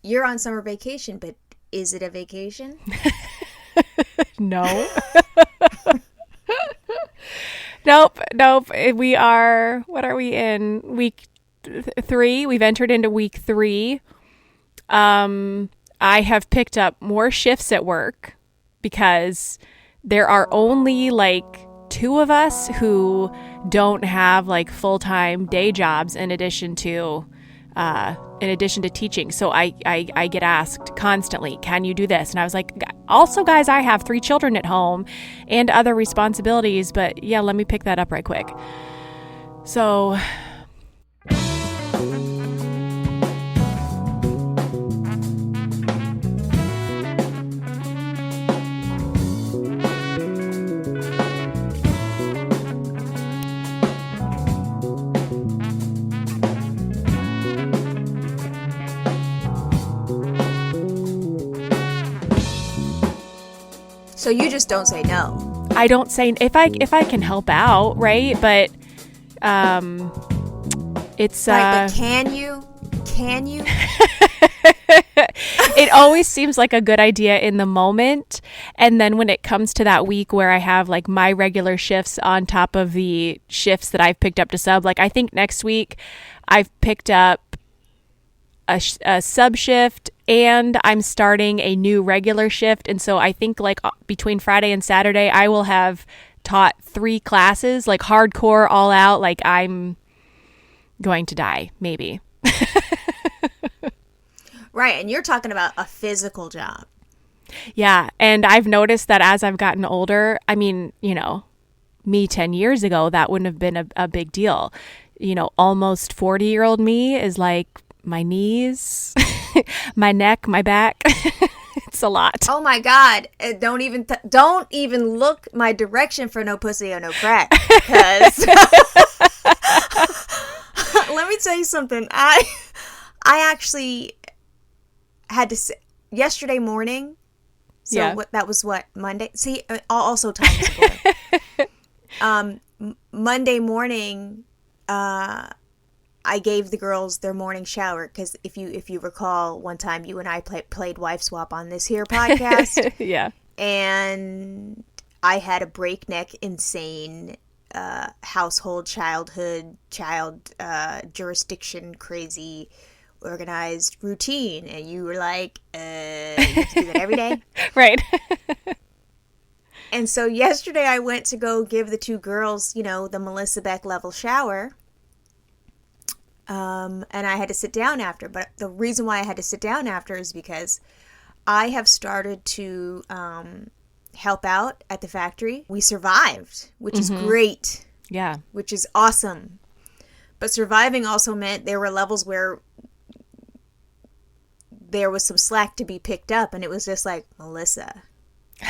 you're on summer vacation, but is it a vacation? No. Nope. We are, what are we in? Week 3. We've entered into week 3. I have picked up more shifts at work because there are only like 2 of us who don't have like full-time day jobs in addition to teaching. So I get asked constantly, can you do this? And I was like, also, guys, I have 3 children at home and other responsibilities, but yeah, let me pick that up right quick. So So you just don't say no. I don't say if I can help out, right? But it's right, but can you? Can you? It always seems like a good idea in the moment, and then when it comes to that week where I have like my regular shifts on top of the shifts that I've picked up to sub, like I think next week I've picked up a sub shift and I'm starting a new regular shift, and so I think like between Friday and Saturday I will have taught 3 classes, like hardcore, all out, like I'm going to die maybe. Right, and you're talking about a physical job. Yeah, and I've noticed that as I've gotten older, I mean, you know, me 10 years ago, that wouldn't have been a big deal. You know, almost 40-year-old me is like my knees, my neck, my back. It's a lot. Oh my God! Don't even look my direction for no pussy or no crack. Because let me tell you something. I actually had to say, yesterday morning. So Yeah. that was what, Monday? See, also time is a blur. Monday morning, I gave the girls their morning shower because if you recall, one time you and I played wife swap on this here podcast. Yeah. And I had a breakneck, insane household, child jurisdiction, crazy organized routine, and you were like, you have to do that every day. Right. And so yesterday I went to go give the 2 girls, you know, the Melissa Beck level shower. And I had to sit down after. But the reason why I had to sit down after is because I have started to help out at the factory. We survived, which is great. Yeah. Which is awesome. But surviving also meant there were levels where there was some slack to be picked up, and it was just like, Melissa,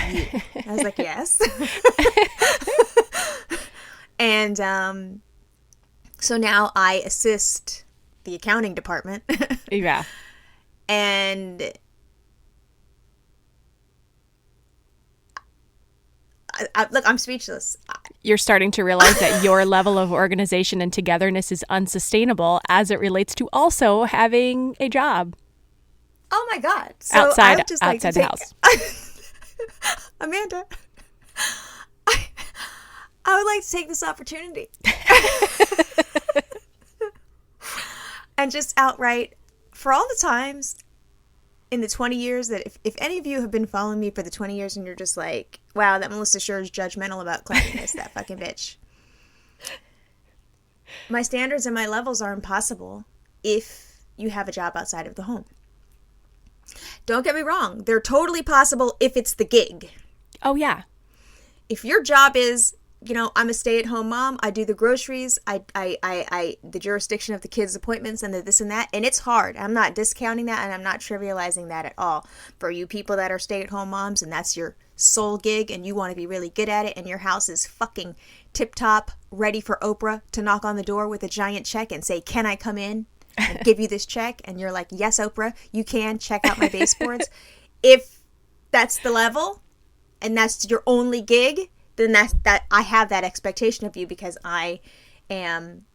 you. I was like, yes. And so now I assist the accounting department. Yeah. And look, I'm speechless. You're starting to realize that your level of organization and togetherness is unsustainable as it relates to also having a job. Oh my God. So outside I would just like outside to the house. Amanda, I would like to take this opportunity and just outright, for all the times in the 20 years that if any of you have been following me for the 20 years and you're just like, wow, that Melissa sure is judgmental about cleanliness, that fucking bitch. My standards and my levels are impossible if you have a job outside of the home. Don't get me wrong. They're totally possible if it's the gig. Oh, yeah. If your job is, you know, I'm a stay-at-home mom, I do the groceries, I the jurisdiction of the kids' appointments and the this and that, and it's hard. I'm not discounting that, and I'm not trivializing that at all. For you people that are stay-at-home moms and that's your sole gig and you want to be really good at it and your house is fucking tip-top, ready for Oprah to knock on the door with a giant check and say, can I come in and give you this check? And you're like, yes, Oprah, you can. Check out my baseboards. If that's the level and that's your only gig, then that I have that expectation of you because I am,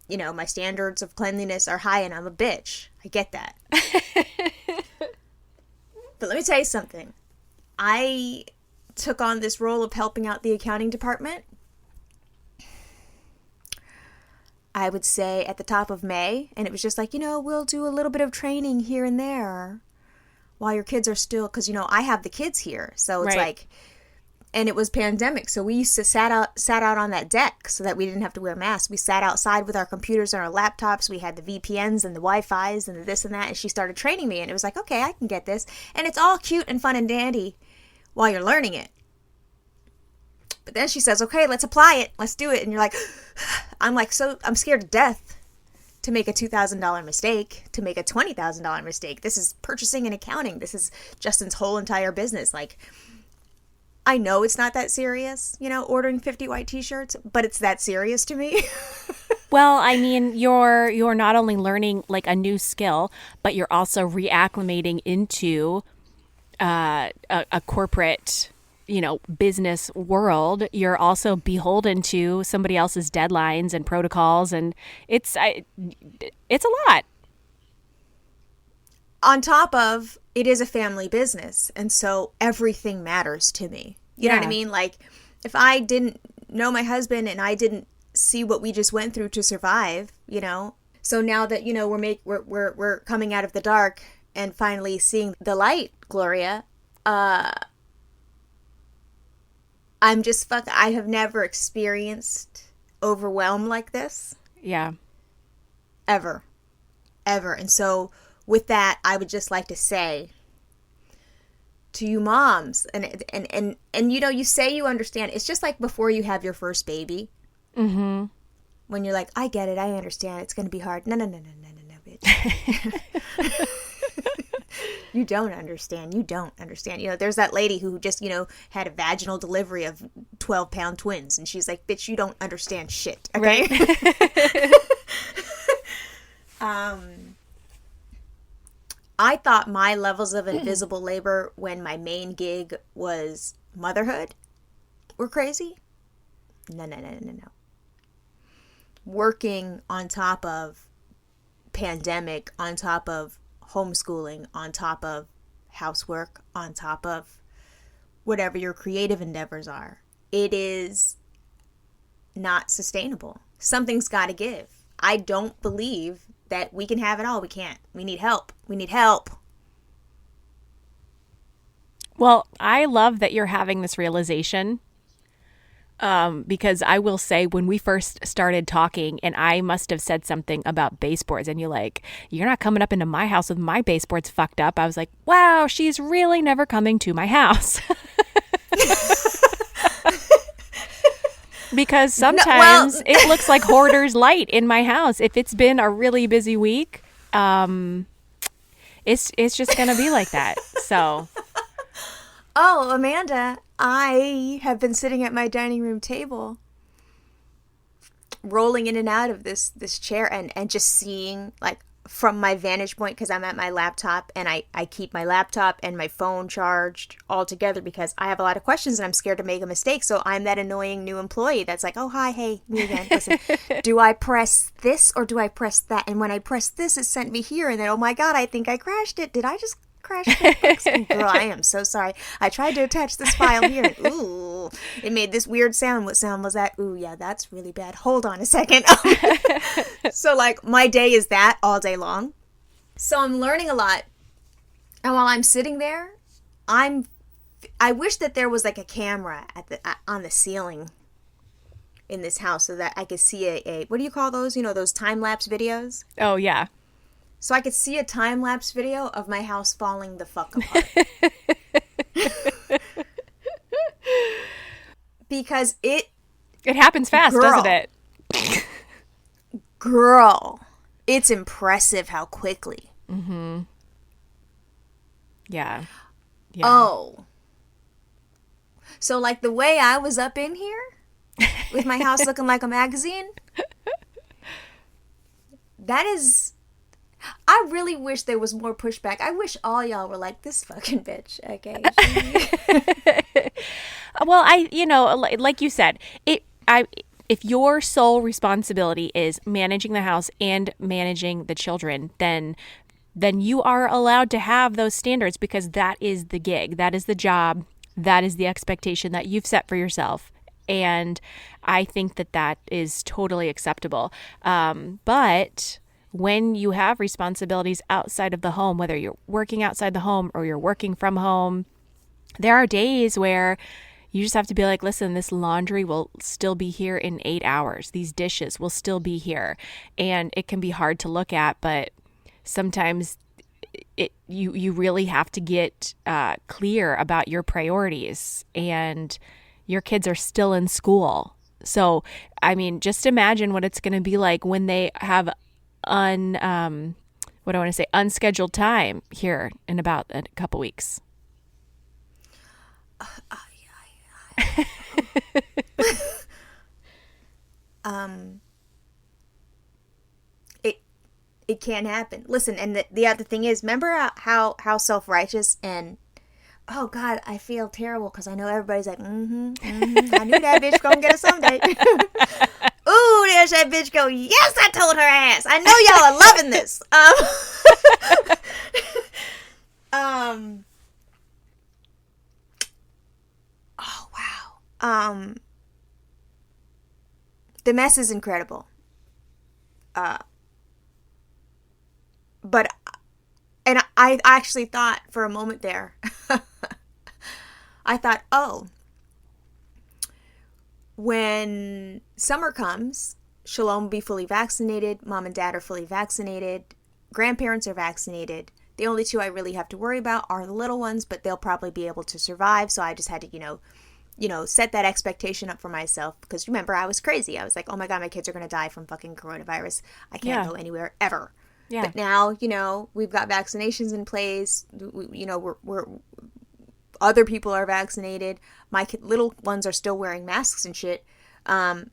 you know, my standards of cleanliness are high and I'm a bitch. I get that. me tell you something. I took on this role of helping out the accounting department, I would say at the top of May, and it was just like, we'll do a little bit of training here and there while your kids are still, because, I have the kids here. So it's Right. like, and it was pandemic. So we used to sat out on that deck so that we didn't have to wear masks. We sat outside with our computers and our laptops. We had the VPNs and the Wi-Fi's and the this and that. And she started training me, and it was like, okay, I can get this. And it's all cute and fun and dandy while you're learning it. But then she says, okay, let's apply it. Let's do it. And you're like, I'm scared to death to make a $2,000 mistake, to make a $20,000 mistake. This is purchasing and accounting. This is Justin's whole entire business. Like, I know it's not that serious, ordering 50 white t-shirts, but it's that serious to me. Well, I mean, you're not only learning like a new skill, but you're also reacclimating into a corporate, business world. You're also beholden to somebody else's deadlines and protocols, and it's a lot. On top of, it is a family business, and so everything matters to me. You know what I mean? Like, if I didn't know my husband and I didn't see what we just went through to survive, So now that we're coming out of the dark and finally seeing the light, Gloria, I'm just I have never experienced overwhelm like this. Yeah. Ever. And so with that, I would just like to say to you moms, and you say you understand. It's just like before you have your first baby. Mm-hmm. When you're like, I get it, I understand. It's going to be hard. No, bitch. You don't understand. There's that lady who just, had a vaginal delivery of 12-pound twins. And she's like, bitch, you don't understand shit. Okay? Right. I thought my levels of invisible labor when my main gig was motherhood were crazy. No. Working on top of pandemic, on top of homeschooling, on top of housework, on top of whatever your creative endeavors are, it is not sustainable. Something's got to give. I don't believe that we can have it all. We can't. We need help. Well, I love that you're having this realization. Because I will say, when we first started talking, and I must have said something about baseboards, and you're not coming up into my house with my baseboards fucked up. I was like, wow, she's really never coming to my house. Because sometimes it looks like hoarder's light in my house. If it's been a really busy week, it's just going to be like that. So. Oh, Amanda, I have been sitting at my dining room table, rolling in and out of this chair and just seeing, like, from my vantage point, because I'm at my laptop, and I keep my laptop and my phone charged all together because I have a lot of questions and I'm scared to make a mistake. So I'm that annoying new employee that's like, oh, hi, hey, me again. Listen, do I press this or do I press that? And when I press this, it sent me here. And then, oh my God, I think I crashed it. Did I just crash QuickBooks? Girl, I am so sorry. I tried to attach this file here, and ooh, it made this weird sound. What sound was that? Ooh, yeah, that's really bad. Hold on a second. So, like, my day is that all day long. So I'm learning a lot, and while I'm sitting there, I wish that there was like a camera on the ceiling in this house so that I could see a what do you call those? Those time-lapse videos? Oh, yeah. So I could see a time-lapse video of my house falling the fuck apart. Because it happens fast, doesn't it? Girl, it's impressive how quickly. Mm-hmm. Yeah. Oh. So, like, the way I was up in here with my house looking like a magazine, that is... I really wish there was more pushback. I wish all y'all were like, this fucking bitch, okay? Well, like you said, if your sole responsibility is managing the house and managing the children, then then you are allowed to have those standards because that is the gig, that is the job, that is the expectation that you've set for yourself. And I think that that is totally acceptable. But when you have responsibilities outside of the home, whether you're working outside the home or you're working from home, there are days where you just have to be like, listen, this laundry will still be here in 8 hours. These dishes will still be here. And it can be hard to look at, but sometimes you really have to get clear about your priorities, and your kids are still in school. So, I mean, just imagine what it's going to be like when they have unscheduled time here in about a couple weeks. It can't happen. Listen, and the other thing is, remember how self-righteous and oh God, I feel terrible because I know everybody's like, I knew that bitch gonna get us someday. Ooh, there's that bitch go. Yes, I told her ass. I know y'all are loving this. Oh wow. The mess is incredible. But and I actually thought for a moment there, I thought, oh, when summer comes, Shalom will be fully vaccinated, mom and dad are fully vaccinated, grandparents are vaccinated. The only two I really have to worry about are the little ones, but they'll probably be able to survive. So I just had to, set that expectation up for myself. Because remember, I was crazy. I was like, oh my God, my kids are going to die from fucking coronavirus. I can't go anywhere ever. Yeah. But now, we've got vaccinations in place. We're other people are vaccinated. My little ones are still wearing masks and shit.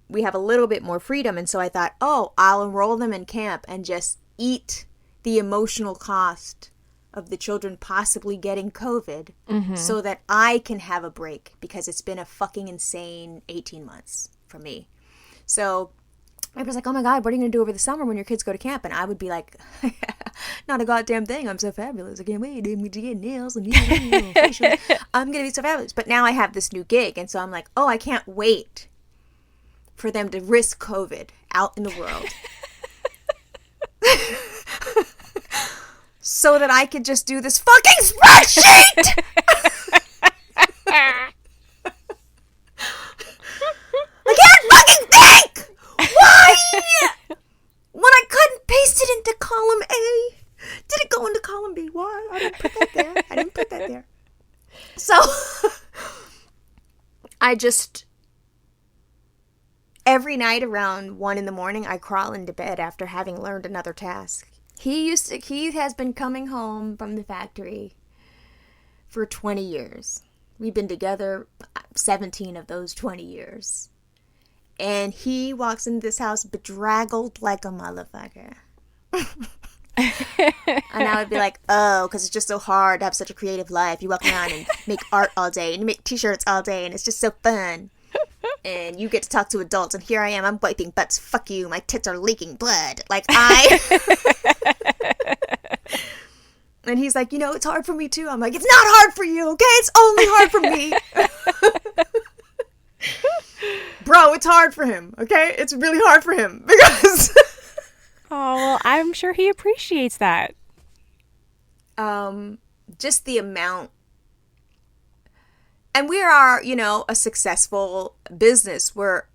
We have a little bit more freedom. And so I thought, oh, I'll enroll them in camp and just eat the emotional cost of the children possibly getting COVID so that I can have a break, because it's been a fucking insane 18 months for me. So I was like, oh my God, what are you going to do over the summer when your kids go to camp? And I would be like, not a goddamn thing. I'm so fabulous. I can't wait. I'm going to get nails and facial. I'm going to be so fabulous. But now I have this new gig. And so I'm like, oh, I can't wait for them to risk COVID out in the world. So that I could just do this fucking spreadsheet! I can't fucking think! Why? When I couldn't paste it into column A, did it go into column B? Why? I didn't put that there. So, I just, every night around 1 a.m, I crawl into bed after having learned another task. He has been coming home from the factory for 20 years. We've been together 17 of those 20 years. And he walks into this house bedraggled like a motherfucker. And I would be like, oh, because it's just so hard to have such a creative life. You walk around and make art all day, and you make t-shirts all day, and it's just so fun. And you get to talk to adults, and here I am, I'm wiping butts. Fuck you, my tits are leaking blood. And he's like, it's hard for me too. I'm like, it's not hard for you, okay? It's only hard for me. Bro, it's hard for him, okay? It's really hard for him because oh, well, I'm sure he appreciates that. Just the amount. And we are, a successful business where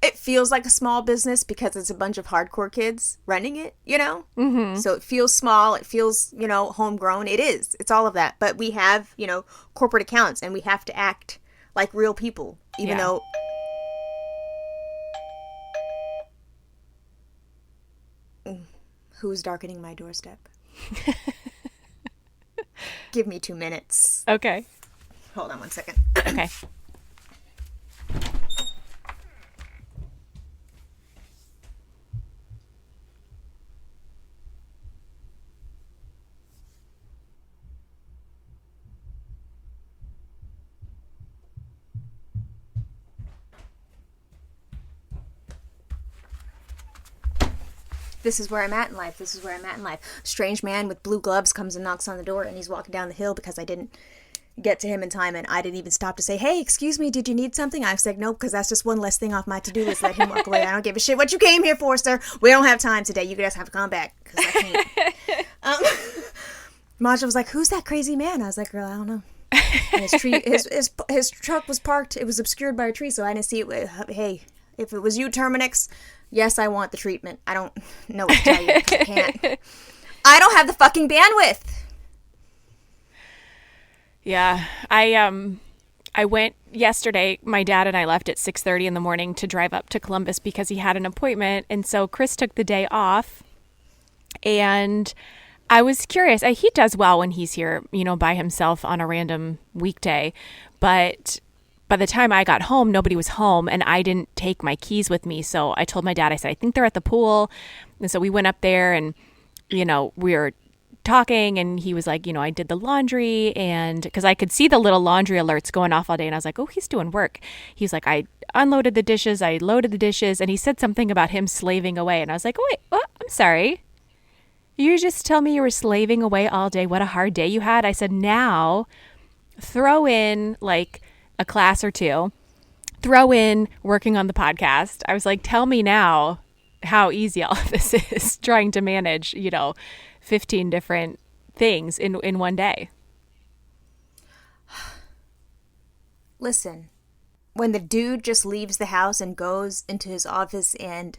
it feels like a small business because it's a bunch of hardcore kids running it, Mm-hmm. So it feels small. It feels, homegrown. It is. It's all of that. But we have, corporate accounts, and we have to act like real people, even though. Who's darkening my doorstep? Give me 2 minutes. Okay. Hold on 1 second. Okay. This is where I'm at in life. This is where I'm at in life. Strange man with blue gloves comes and knocks on the door, and he's walking down the hill because I didn't get to him in time, and I didn't even stop to say, hey, excuse me, did you need something? I said nope, because that's just one less thing off my to-do list. Let him walk away. I don't give a shit what you came here for, sir. We don't have time today. You guys have to come back, because I can't. Masha was like, who's that crazy man? I was like, girl, I don't know. And his truck was parked. It was obscured by a tree, so I didn't see it. Hey, if it was you, Terminix, yes, I want the treatment. I don't know what to tell you. I can't. I don't have the fucking bandwidth. Yeah, I went yesterday. My dad and I left at 6:30 in the morning to drive up to Columbus because he had an appointment, and so Chris took the day off. And I was curious. He does well when he's here, by himself on a random weekday. But by the time I got home, nobody was home, and I didn't take my keys with me. So I told my dad, I said, I think they're at the pool. And so we went up there, and we were talking, and he was like, I did the laundry, and because I could see the little laundry alerts going off all day, and I was like, oh, he's doing work. He's like, I unloaded the dishes, I loaded the dishes, and he said something about him slaving away, and I was like, oh, wait, what? I'm sorry. You just tell me you were slaving away all day. What a hard day you had. I said, now throw in like a class or two, throw in working on the podcast. I was like, tell me now how easy all of this is trying to manage, 15 different things in one day. Listen, when the dude just leaves the house and goes into his office and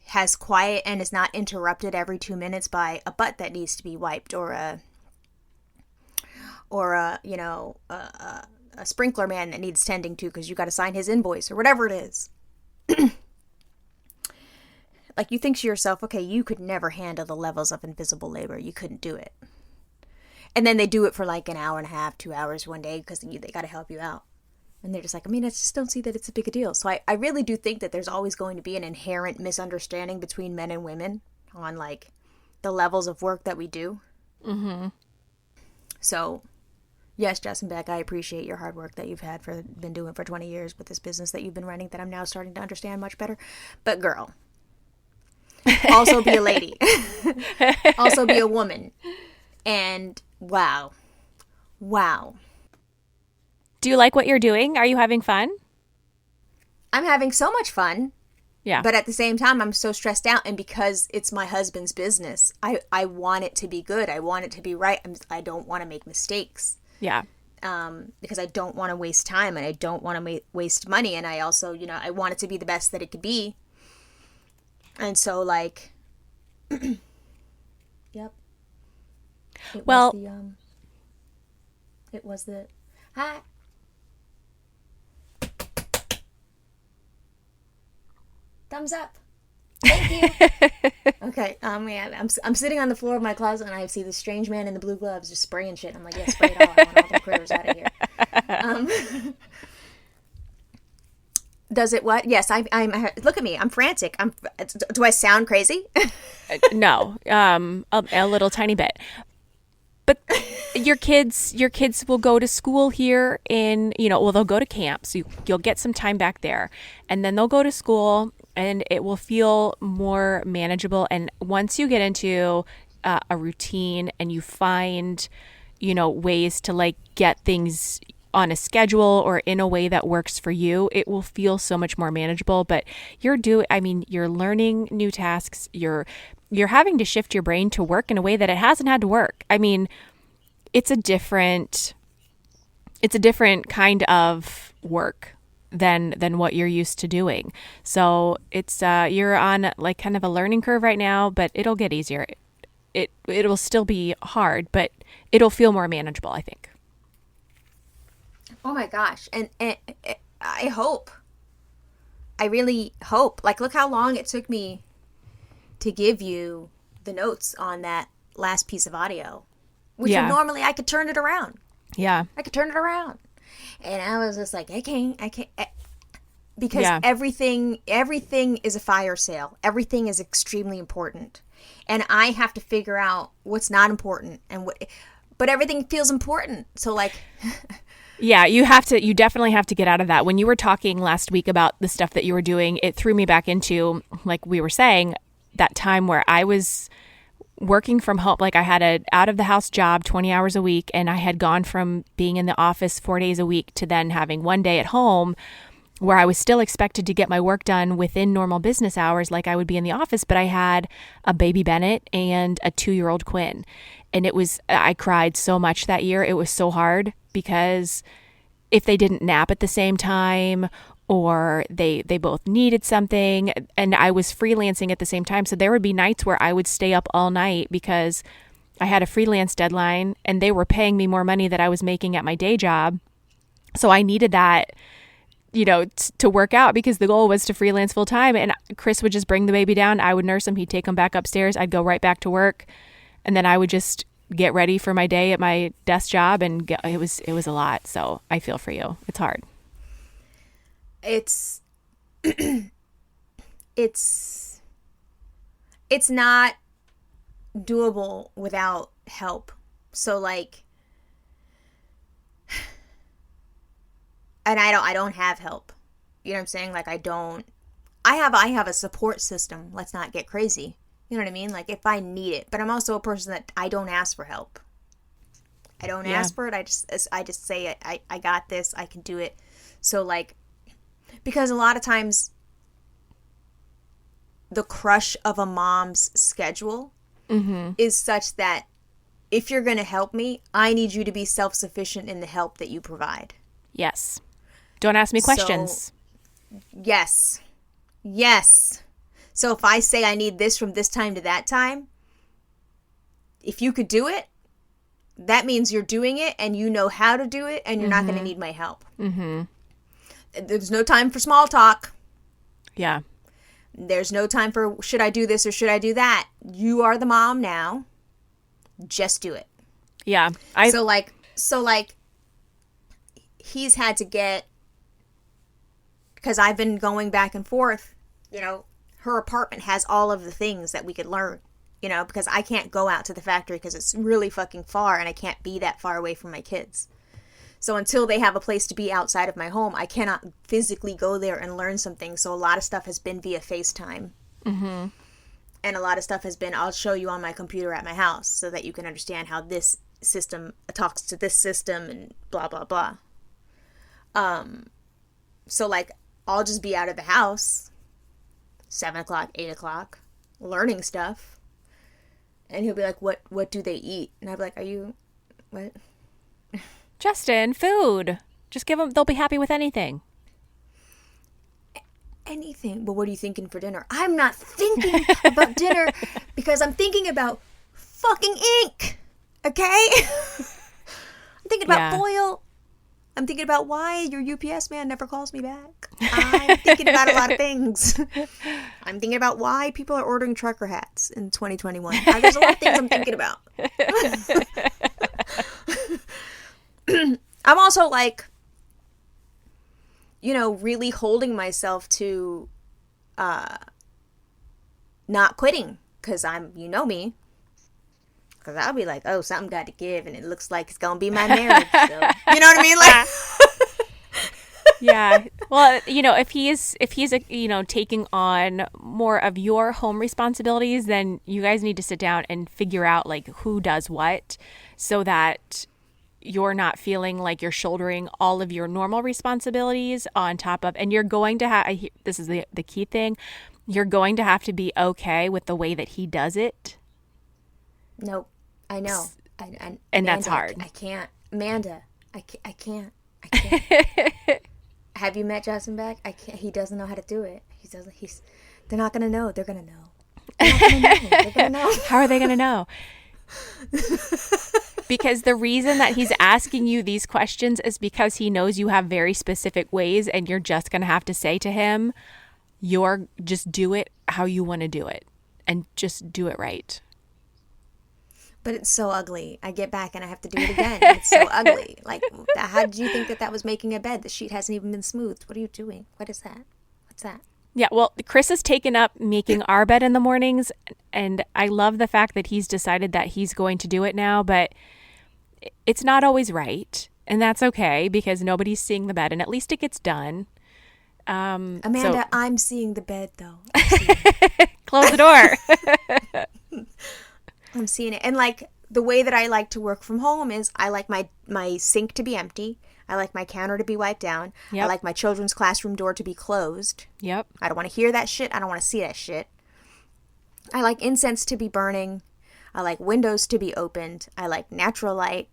has quiet and is not interrupted every 2 minutes by a butt that needs to be wiped or a sprinkler man that needs tending to because you got to sign his invoice or whatever it is. Like, you think to yourself, okay, you could never handle the levels of invisible labor. You couldn't do it. And then they do it for like an hour and a half, 2 hours one day because they got to help you out. And they're just like, I just don't see that it's a big a deal. So I really do think that there's always going to be an inherent misunderstanding between men and women on like the levels of work that we do. Mm-hmm. So, yes, Justin Beck, I appreciate your hard work that you've been doing for 20 years with this business that you've been running that I'm now starting to understand much better. But girl, also be a lady. Also be a woman. And wow. Do you like what you're doing? Are you having fun? I'm having so much fun. Yeah. But at the same time, I'm so stressed out. And because it's my husband's business, I want it to be good. I want it to be right. I don't want to make mistakes. Yeah. Because I don't want to waste time and I don't want to waste money. And I also, I want it to be the best that it could be. And so, like, yep. It was the, hi. Thumbs up. Thank you. Okay, man, I'm sitting on the floor of my closet and I see this strange man in the blue gloves just spraying shit. I'm like, yeah, spray it all. I want all the critters out of here. Does it what? Yes, I'm look at me. I'm frantic. Do I sound crazy? No, a little tiny bit. But your kids will go to school here they'll go to camp. So you'll get some time back there. And then they'll go to school and it will feel more manageable. And once you get into a routine and you find, ways to like get things on a schedule or in a way that works for you, it will feel so much more manageable. But you're learning new tasks. You're having to shift your brain to work in a way that it hasn't had to work. It's a different kind of work than what you're used to doing. So it's you're on like kind of a learning curve right now, but it'll get easier. It'll still be hard, but it'll feel more manageable, I think. Oh my gosh. And I hope. I really hope. Like, look how long it took me to give you the notes on that last piece of audio. Which normally I could turn it around. Yeah. I could turn it around. And I was just like, I can't. Because everything is a fire sale. Everything is extremely important. And I have to figure out what's not important but everything feels important. So like yeah, you definitely have to get out of that. When you were talking last week about the stuff that you were doing, it threw me back into, like we were saying, that time where I was working from home. Like I had a out of the house job, 20 hours a week, and I had gone from being in the office 4 days a week to then having one day at home where I was still expected to get my work done within normal business hours like I would be in the office, but I had a baby Bennett and a 2-year-old Quinn. And I cried so much that year. It was so hard because if they didn't nap at the same time or they both needed something, and I was freelancing at the same time. So there would be nights where I would stay up all night because I had a freelance deadline and they were paying me more money than I was making at my day job. So I needed that, to work out because the goal was to freelance full time. And Chris would just bring the baby down. I would nurse him. He'd take him back upstairs. I'd go right back to work. And then I would just get ready for my day at my desk job. And it was a lot. So I feel for you. It's hard. It's not doable without help. So and I don't have help. You know what I'm saying? Like I have a support system. Let's not get crazy. You know what I mean? Like if I need it, but I'm also a person that I don't ask for help. I don't ask for it. I just say I got this. I can do it. So because a lot of times the crush of a mom's schedule is such that if you're going to help me, I need you to be self-sufficient in the help that you provide. Yes. Don't ask me questions. So, yes. So if I say I need this from this time to that time, if you could do it, that means you're doing it and you know how to do it and you're not going to need my help. There's no time for small talk. Yeah. There's no time for should I do this or should I do that? You are the mom now. Just do it. Yeah. So he's had to get, because I've been going back and forth, her apartment has all of the things that we could learn, because I can't go out to the factory because it's really fucking far and I can't be that far away from my kids. So until they have a place to be outside of my home, I cannot physically go there and learn something. So a lot of stuff has been via FaceTime. And a lot of stuff has been, I'll show you on my computer at my house so that you can understand how this system talks to this system and blah, blah, blah. So I'll just be out of the house 7 o'clock, 8 o'clock, learning stuff. And he'll be like, what do they eat? And I'll be like, what? Justin, food. Just give them, they'll be happy with anything. Anything. But what are you thinking for dinner? I'm not thinking about dinner because I'm thinking about fucking ink. Okay? I'm thinking about foil. I'm thinking about why your UPS man never calls me back. I'm thinking about a lot of things. I'm thinking about why people are ordering trucker hats in 2021. There's a lot of things I'm thinking about. I'm also really holding myself to not quitting because you know me. Because I'll be like, oh, something got to give, and it looks like it's going to be my marriage. So. You know what I mean? Yeah. Well, if he's taking on more of your home responsibilities, then you guys need to sit down and figure out who does what so that you're not feeling like you're shouldering all of your normal responsibilities on top of, and you're going to have, this is the key thing, you're going to have to be okay with the way that he does it. Nope. I know. And Amanda, that's hard. I can't. Amanda, I can't. Have you met Justin Beck? I can't. He doesn't know how to do it. They're not going to know. They're going to know. They're going to know. How are they going to know? Because the reason that he's asking you these questions is because he knows you have very specific ways, and you're just going to have to say to him, just do it how you want to do it and just do it right. But it's so ugly. I get back and I have to do it again. It's so ugly. How did you think that was making a bed? The sheet hasn't even been smoothed. What are you doing? What is that? What's that? Yeah, well, Chris has taken up making our bed in the mornings, and I love the fact that he's decided that he's going to do it now, but it's not always right, and that's okay because nobody's seeing the bed, and at least it gets done. Amanda, I'm seeing the bed, though. close the door. I'm seeing it. And like the way that I like to work from home is I like my sink to be empty. I like my counter to be wiped down. Yep. I like my children's classroom door to be closed. Yep. I don't want to hear that shit. I don't want to see that shit. I like incense to be burning. I like windows to be opened. I like natural light.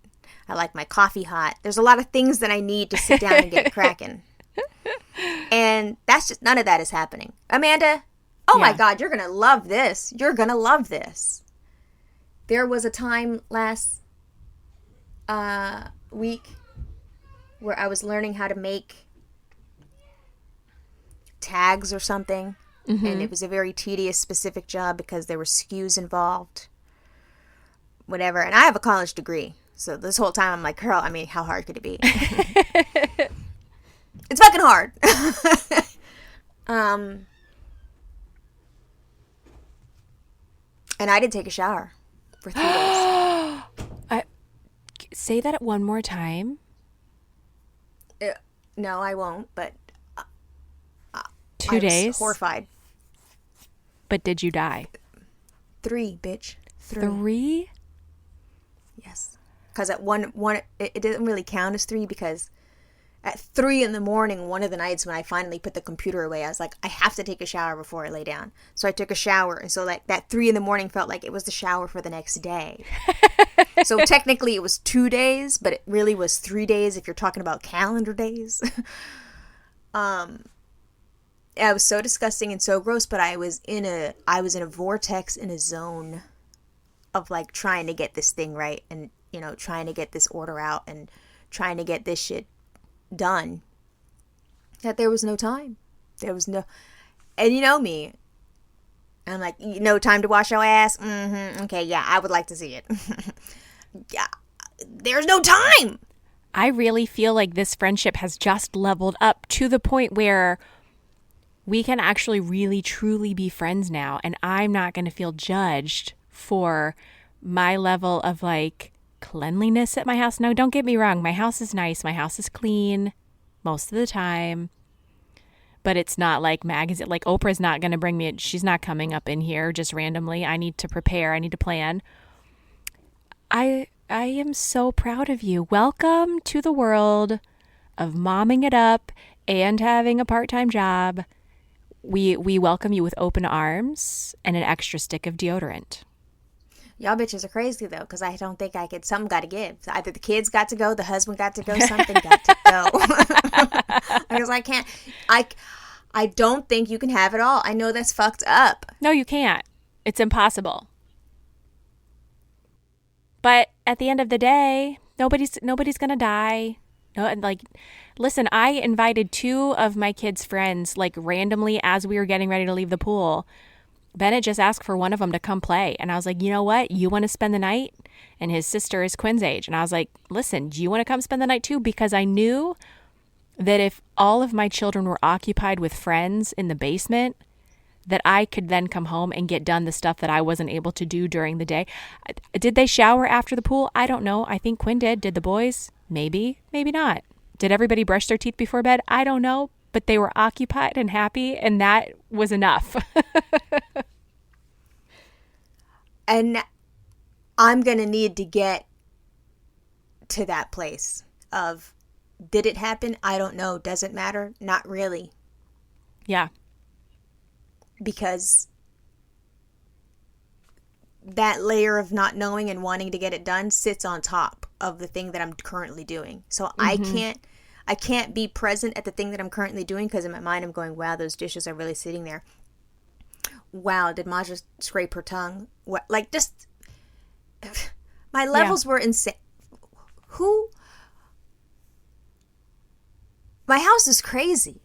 I like my coffee hot. There's a lot of things that I need to sit down and get cracking. And that's just, none of that is happening. Amanda, oh my God, you're going to love this. You're going to love this. There was a time last week where I was learning how to make tags or something. Mm-hmm. And it was a very tedious, specific job because there were SKUs involved. Whatever. And I have a college degree. So this whole time I'm like, girl, I mean, how hard could it be? It's fucking hard. And I didn't take a shower for 3 days. Say that one more time. No, I won't, but 2 days? I was horrified. But did you die? 3, bitch. 3? Yes. Because at one it didn't really count as 3 because at 3 in the morning, one of the nights when I finally put the computer away, I was like, I have to take a shower before I lay down. So I took a shower. And so like that 3 in the morning felt like it was the shower for the next day. So technically it was 2 days, but it really was 3 days if you're talking about calendar days. It was so disgusting and so gross, but I was in a vortex, in a zone of like trying to get this thing right and, you know, trying to get this order out and trying to get this shit done, that there was no time. There was no, and you know me, I'm like, no time to wash your ass. Okay, yeah, I would like to see it. Yeah, there's no time. I really feel like this friendship has just leveled up to the point where we can actually really truly be friends now, and I'm not going to feel judged for my level of like cleanliness at my house. No, don't get me wrong. My house is nice. My house is clean most of the time. But it's not like magazine. Like Oprah's not going to bring me. She's not coming up in here just randomly. I need to prepare. I need to plan. I am so proud of you. Welcome to the world of momming it up and having a part-time job. We welcome you with open arms and an extra stick of deodorant. Y'all bitches are crazy, though, because I don't think I could. Something got to give. So either the kids got to go, the husband got to go, something got to go. Because I can't. I don't think you can have it all. I know that's fucked up. No, you can't. It's impossible. But at the end of the day, nobody's going to die. No, and like, listen, I invited 2 of my kids' friends, like randomly as we were getting ready to leave the pool. Bennett just asked for one of them to come play. And I was like, you know what? You want to spend the night? And his sister is Quinn's age. And I was like, listen, do you want to come spend the night too? Because I knew that if all of my children were occupied with friends in the basement, that I could then come home and get done the stuff that I wasn't able to do during the day. Did they shower after the pool? I don't know. I think Quinn did. Did the boys? Maybe. Maybe not. Did everybody brush their teeth before bed? I don't know. But they were occupied and happy, and that was enough. And I'm going to need to get to that place of, did it happen? I don't know. Does it matter? Not really. Yeah. Because that layer of not knowing and wanting to get it done sits on top of the thing that I'm currently doing. So I can't be present at the thing that I'm currently doing because in my mind I'm going, wow, those dishes are really sitting there. Wow, did Ma just scrape her tongue? What, like, just my levels were insane. My house is crazy.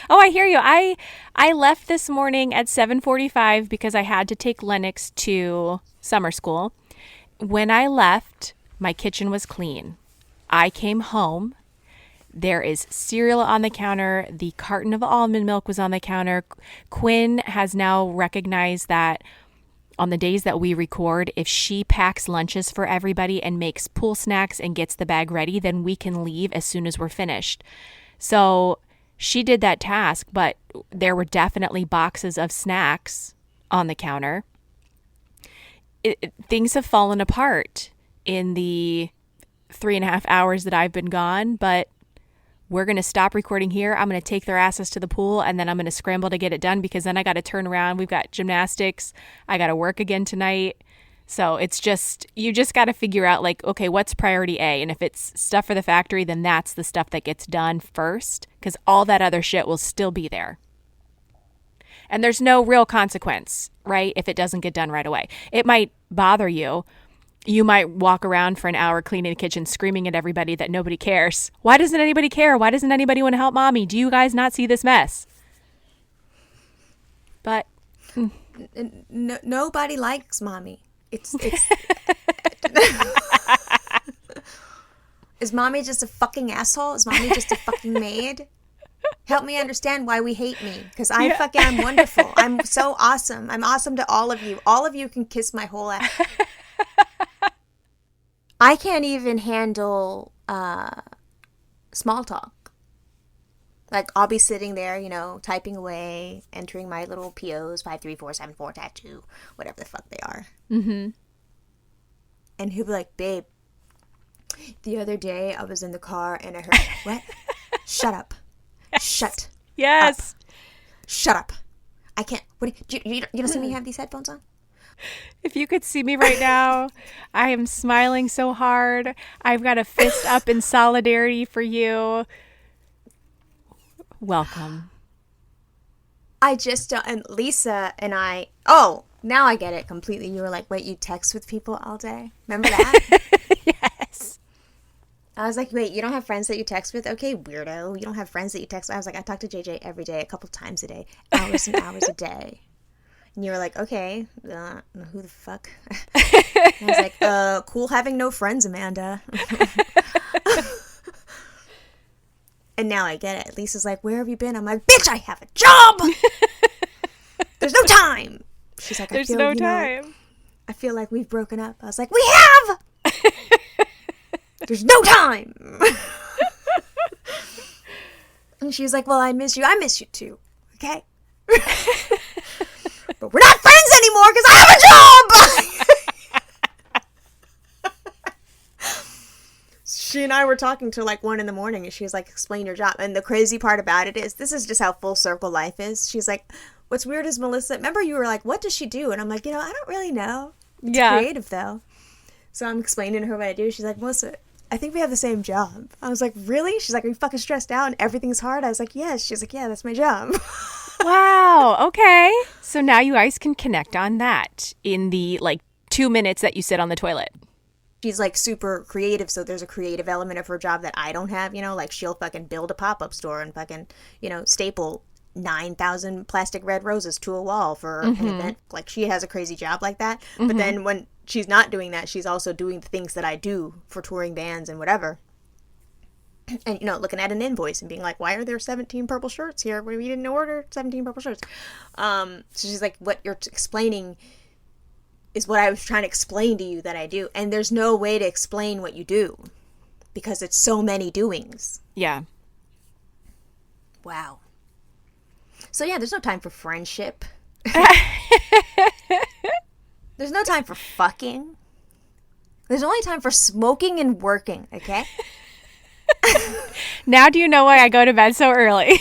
Oh, I hear you. I left this morning at 7:45 because I had to take Lennox to summer school. When I left, my kitchen was clean. I came home. There is cereal on the counter. The carton of almond milk was on the counter. Quinn has now recognized that on the days that we record, if she packs lunches for everybody and makes pool snacks and gets the bag ready, then we can leave as soon as we're finished. So She did that task, but there were definitely boxes of snacks on the counter. Things have fallen apart in the 3.5 hours that I've been gone, but we're going to stop recording here. I'm going to take their asses to the pool, and then I'm going to scramble to get it done because then I got to turn around. We've got gymnastics. I got to work again tonight. So it's just, you just got to figure out like, okay, what's priority A? And if it's stuff for the factory, then that's the stuff that gets done first because all that other shit will still be there. And there's no real consequence, right? If it doesn't get done right away. It might bother you. You might walk around for an hour cleaning the kitchen screaming at everybody that nobody cares. Why doesn't anybody care? Why doesn't anybody want to help mommy? Do you guys not see this mess? But nobody likes mommy. It's Is mommy just a fucking asshole? Is mommy just a fucking maid? Help me understand why we hate me. Because I'm wonderful. I'm so awesome. I'm awesome to all of you. All of you can kiss my whole ass. I can't even handle small talk. Like, I'll be sitting there, typing away, entering my little POs, 53474 tattoo, whatever the fuck they are. Mm-hmm. And he'll be like, babe, the other day I was in the car and I heard, what? Shut up. Yes. Shut Yes. up. Shut up. I can't. What? You don't see me have these headphones on? If you could see me right now, I am smiling so hard. I've got a fist up in solidarity for you. Welcome. I just and Lisa and I. Oh, now I get it completely. You were like, wait, you text with people all day? Remember that? Yes. I was like, wait, you don't have friends that you text with? Okay, weirdo. You don't have friends that you text with? I was like, I talk to JJ every day, a couple times a day, hours and hours a day. And you were like, okay, who the fuck? I was like, cool having no friends, Amanda. And now I get it. Lisa's like, where have you been? I'm like, bitch, I have a job. There's no time. She's like, there's no time. I feel like we've broken up. I was like, we have. There's no time. And she was like, well, I miss you. I miss you too. Okay. But we're not friends anymore because I have a job. She and I were talking till like 1 a.m. and she was like, explain your job. And the crazy part about it is, this is just how full circle life is. She's like, what's weird is Melissa, remember you were like, what does she do? And I'm like, I don't really know. It's creative though. So I'm explaining to her what I do. She's like, Melissa, I think we have the same job. I was like, really? She's like, are you fucking stressed out and everything's hard? I was like, yes. She's like, yeah, that's my job. Wow. Okay. So now you guys can connect on that in the like 2 minutes that you sit on the toilet. She's like super creative, so there's a creative element of her job that I don't have, like she'll fucking build a pop-up store and fucking, staple 9,000 plastic red roses to a wall for an event. Like, she has a crazy job like that. Mm-hmm. But then when she's not doing that, she's also doing the things that I do for touring bands and whatever. And, looking at an invoice and being like, why are there 17 purple shirts here? We didn't order 17 purple shirts. So she's like, what you're explaining is what I was trying to explain to you that I do. And there's no way to explain what you do because it's so many doings. Yeah. Wow. So yeah, there's no time for friendship. There's no time for fucking. There's only time for smoking and working, okay? Now do you know why I go to bed so early?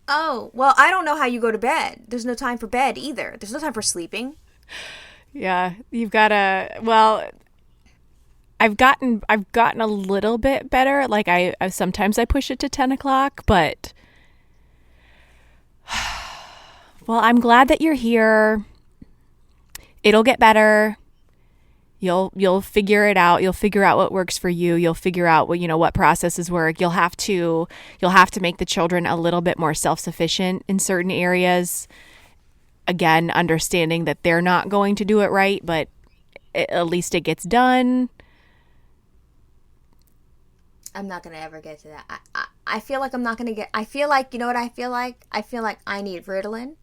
Oh, well, I don't know how you go to bed. There's no time for bed either. There's no time for sleeping. Yeah, you've got to, well, I've gotten a little bit better. Like I sometimes I push it to 10 o'clock, but well, I'm glad that you're here. It'll get better. You'll figure it out. You'll figure out what works for you. You'll figure out what processes work. You'll have to make the children a little bit more self-sufficient in certain areas. Again, understanding that they're not going to do it right, but at least it gets done. I'm not going to ever get to that. I feel like I'm not going to get... I feel like, you know what I feel like? I feel like I need Ritalin,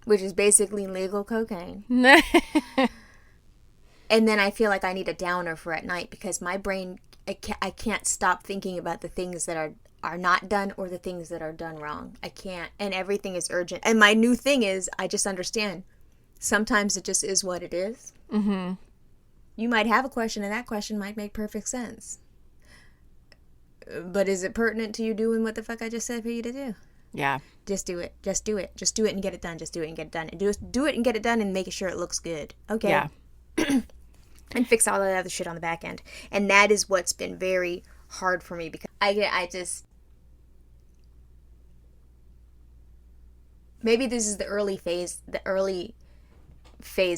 which is basically legal cocaine. And then I feel like I need a downer for at night because my brain, I can't stop thinking about the things that are are not done or the things that are done wrong. I can't. And everything is urgent. And my new thing is I just understand. Sometimes it just is what it is. Mm-hmm. You might have a question and that question might make perfect sense. But is it pertinent to you doing what the fuck I just said for you to do? Yeah. Just do it. Just do it. Just do it and get it done. Just do it and get it done. And do it and get it done and make sure it looks good. Okay. Yeah. And fix all that other shit on the back end. And that is what's been very hard for me because I just maybe this is the early phase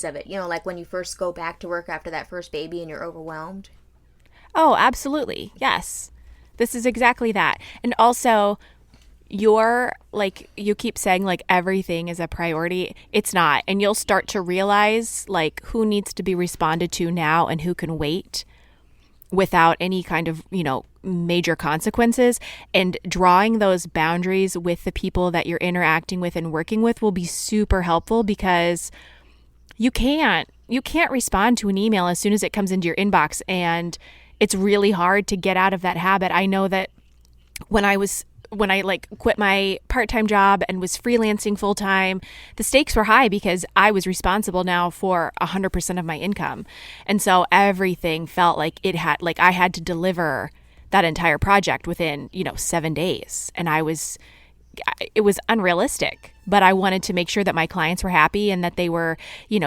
of it. You know, like when you first go back to work after that first baby and you're overwhelmed. Oh, absolutely. Yes. This is exactly that. And also, you're like, you keep saying like everything is a priority. It's not. And you'll start to realize like who needs to be responded to now and who can wait without any kind of, major consequences. And drawing those boundaries with the people that you're interacting with and working with will be super helpful because you can't respond to an email as soon as it comes into your inbox. And it's really hard to get out of that habit. I know that when I like quit my part-time job and was freelancing full-time, the stakes were high because I was responsible now for 100% of my income. And so everything felt like I had to deliver that entire project within, 7 days. And it was unrealistic, but I wanted to make sure that my clients were happy and that they were,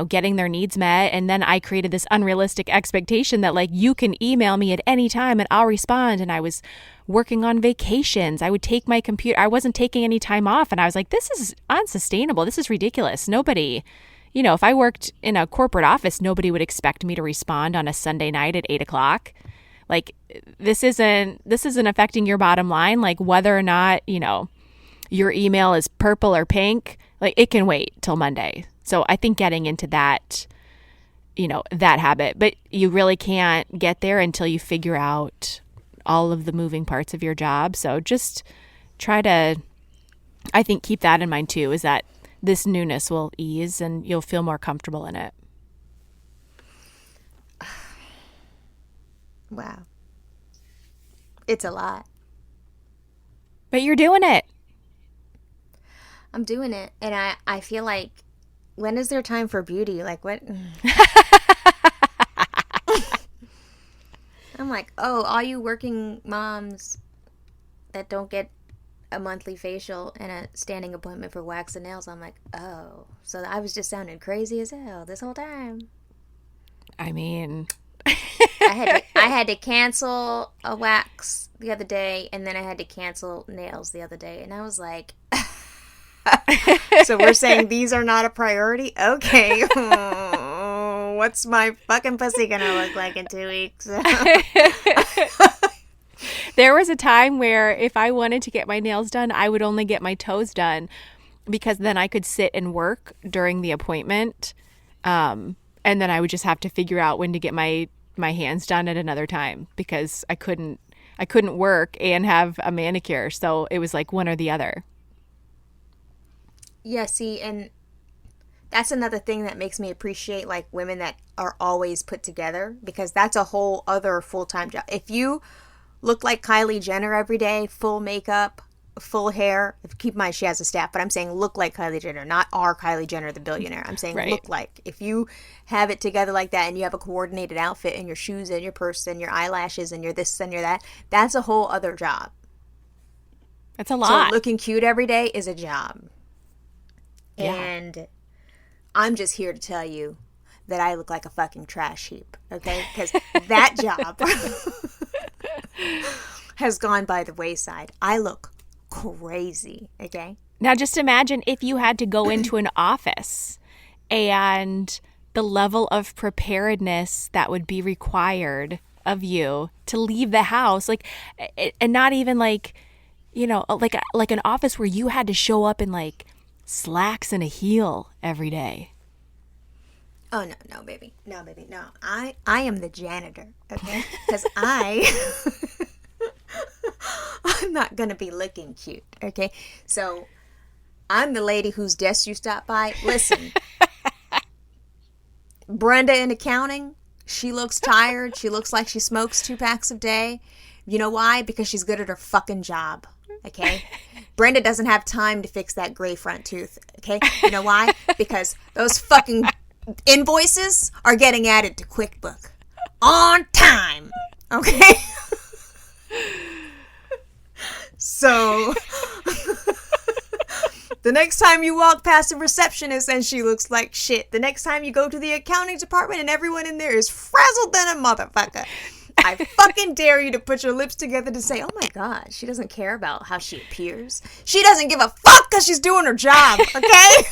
getting their needs met. And then I created this unrealistic expectation that like, you can email me at any time and I'll respond. And I was working on vacations. I would take my computer. I wasn't taking any time off. And I was like, this is unsustainable. This is ridiculous. Nobody, if I worked in a corporate office, nobody would expect me to respond on a Sunday night at 8:00. Like this isn't affecting your bottom line. Like whether or not, your email is purple or pink, like it can wait till Monday. So I think getting into that, that habit, but you really can't get there until you figure out all of the moving parts of your job. So just try to, I think, keep that in mind too, is that this newness will ease and you'll feel more comfortable in it. Wow. It's a lot. But you're doing it. I'm doing it. And I feel like, when is there time for beauty? Like, what? I'm like, oh, all you working moms that don't get a monthly facial and a standing appointment for wax and nails. I'm like, oh. So I was just sounding crazy as hell this whole time. I mean... I had to cancel a wax the other day, and then I had to cancel nails the other day. And I was like... So we're saying these are not a priority? Okay. What's my fucking pussy gonna look like in 2 weeks? There was a time where if I wanted to get my nails done, I would only get my toes done because then I could sit and work during the appointment. And then I would just have to figure out when to get my hands done at another time because I couldn't work and have a manicure. So it was like one or the other. Yeah, see, and that's another thing that makes me appreciate like women that are always put together because that's a whole other full-time job. If you look like Kylie Jenner every day, full makeup, full hair, keep in mind she has a staff, but I'm saying look like Kylie Jenner, not our Kylie Jenner, the billionaire. I'm saying right. Look like. If you have it together like that and you have a coordinated outfit and your shoes and your purse and your eyelashes and your this and your that, that's a whole other job. That's a lot. So looking cute every day is a job. Yeah. And I'm just here to tell you that I look like a fucking trash heap, okay? Because that job has gone by the wayside. I look crazy, okay? Now just imagine if you had to go into an office and the level of preparedness that would be required of you to leave the house, like, and not even like, like an office where you had to show up in like slacks and a heel every day. Oh, no, baby. No, baby. No. I am the janitor, okay? Because I'm not going to be looking cute, okay? So I'm the lady whose desk you stop by. Listen, Brenda in accounting, she looks tired. She looks like she smokes 2 packs a day. You know why? Because she's good at her fucking job. Okay? Brenda doesn't have time to fix that gray front tooth. Okay? You know why? Because those fucking invoices are getting added to QuickBook on time. Okay? So the next time you walk past a receptionist and she looks like shit, the next time you go to the accounting department and everyone in there is frazzled than a motherfucker, I fucking dare you to put your lips together to say, oh my God, she doesn't care about how she appears. She doesn't give a fuck because she's doing her job, okay?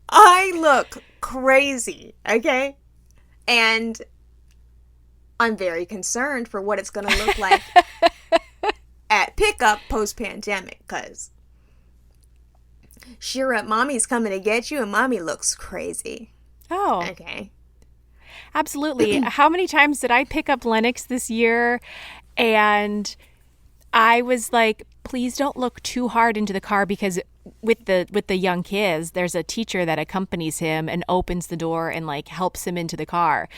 I look crazy, okay? And I'm very concerned for what it's going to look like at pickup post-pandemic, because Shira, mommy's coming to get you and mommy looks crazy. Oh. Okay. Absolutely. How many times did I pick up Lennox this year and I was like, please don't look too hard into the car, because with the young kids, there's a teacher that accompanies him and opens the door and like helps him into the car.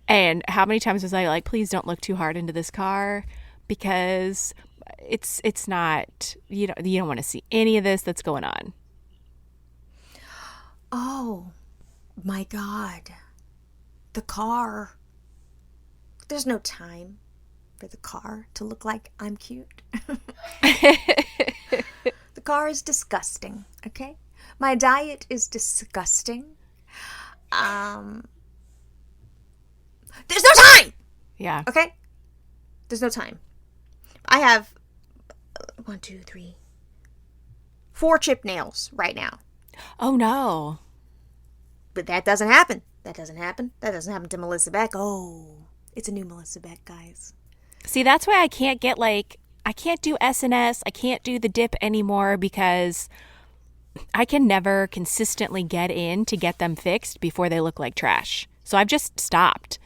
And how many times was I like, please don't look too hard into this car, because it's not, you don't want to see any of this that's going on. Oh my God. The car. There's no time for the car to look like I'm cute. The car is disgusting, okay? My diet is disgusting. There's no time! Yeah. Okay? There's no time. I have 4 chipped nails right now. Oh, no. But that doesn't happen. That doesn't happen to Melissa Beck. Oh, it's a new Melissa Beck, guys. See, that's why I can't get I can't do SNS. I can't do the dip anymore, because I can never consistently get in to get them fixed before they look like trash. So I've just stopped.